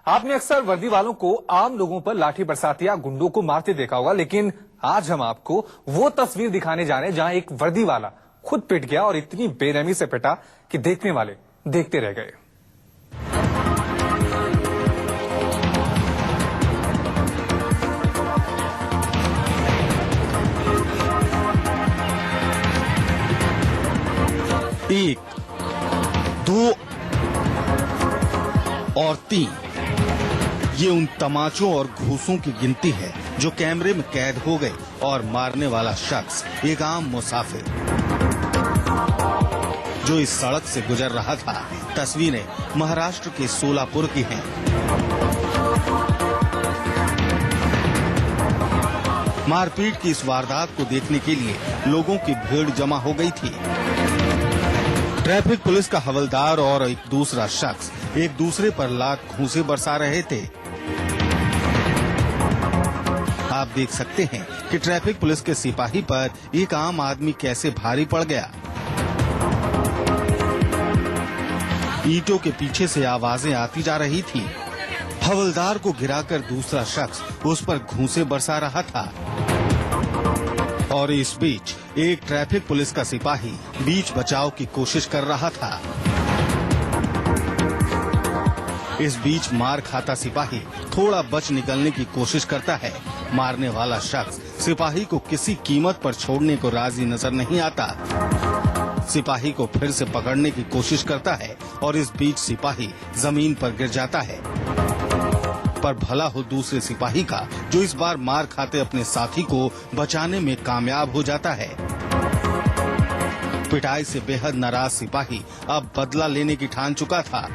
आपने अक्सर वर्दी वालों को आम लोगों पर लाठी बरसाते या गुंडों को मारते देखा होगा, लेकिन आज हम आपको वो तस्वीर दिखाने जा रहे हैं जहां एक वर्दी वाला खुद पिट गया और इतनी बेरहमी से पिटा कि देखने वाले देखते रह गए। एक, दो और तीन, ये उन तमाचों और घूसों की गिनती है जो कैमरे में कैद हो गए और मारने वाला शख्स एक आम मुसाफिर जो इस सड़क से गुजर रहा था। तस्वीरें महाराष्ट्र के सोलापुर की हैं। मारपीट की इस वारदात को देखने के लिए लोगों की भीड़ जमा हो गई थी। ट्रैफिक पुलिस का हवलदार और एक दूसरा शख्स एक दूसरे पर लात घूंसे बरसा रहे थे। आप देख सकते हैं कि ट्रैफिक पुलिस के सिपाही पर एक आम आदमी कैसे भारी पड़ गया। ईंटों के पीछे से आवाजें आती जा रही थी। हवलदार को गिराकर दूसरा शख्स उस पर घूंसे बरसा रहा था और इस बीच एक ट्रैफिक पुलिस का सिपाही बीच बचाव की कोशिश कर रहा था। इस बीच मार खाता सिपाही थोड़ा बच निकलने की कोशिश करता है। मारने वाला शख्स सिपाही को किसी कीमत पर छोड़ने को राजी नजर नहीं आता। सिपाही को फिर से पकड़ने की कोशिश करता है और इस बीच सिपाही जमीन पर गिर जाता है। पर भला हो दूसरे सिपाही का, जो इस बार मार खाते अपने साथी को बचाने में कामयाब हो जाता है। पिटाई से बेहद नाराज सिपाही अब बदला लेने की ठान चुका था।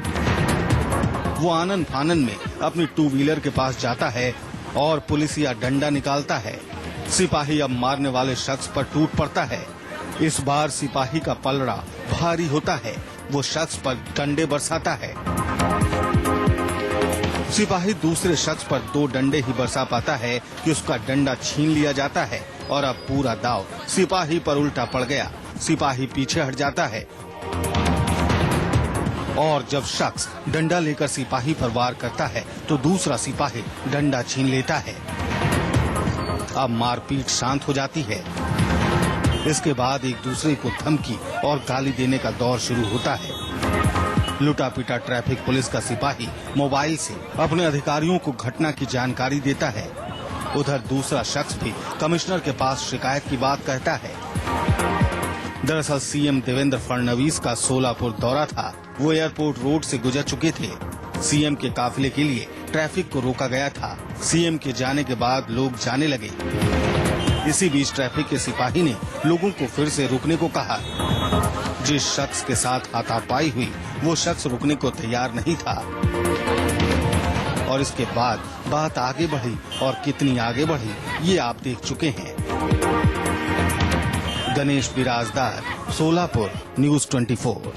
वो आनन फानन में अपनी टू व्हीलर के पास जाता है और पुलिसिया डंडा निकालता है। सिपाही अब मारने वाले शख्स पर टूट पड़ता है। इस बार सिपाही का पलड़ा भारी होता है। वो शख्स पर डंडे बरसाता है। सिपाही दूसरे शख्स पर 2 डंडे ही बरसा पाता है कि उसका डंडा छीन लिया जाता है और अब पूरा दाव सिपाही पर उल्टा पड़ गया। सिपाही पीछे हट जाता है और जब शख्स डंडा लेकर सिपाही पर वार करता है तो दूसरा सिपाही डंडा छीन लेता है। अब मारपीट शांत हो जाती है। इसके बाद एक दूसरे को धमकी और गाली देने का दौर शुरू होता है। लुटा पिटा ट्रैफिक पुलिस का सिपाही मोबाइल से अपने अधिकारियों को घटना की जानकारी देता है। उधर दूसरा शख्स भी कमिश्नर के पास शिकायत की बात कहता है। दरअसल सीएम देवेंद्र फडणवीस का सोलापुर दौरा था। वो एयरपोर्ट रोड से गुजर चुके थे। सीएम के काफिले के लिए ट्रैफिक को रोका गया था। सीएम के जाने के बाद लोग जाने लगे। इसी बीच ट्रैफिक के सिपाही ने लोगों को फिर से रुकने को कहा। जिस शख्स के साथ हाथापाई हुई वो शख्स रुकने को तैयार नहीं था और इसके बाद बात आगे बढ़ी और कितनी आगे बढ़ी ये आप देख चुके हैं। गणेश बिराजदार, सोलापुर, न्यूज़ 24।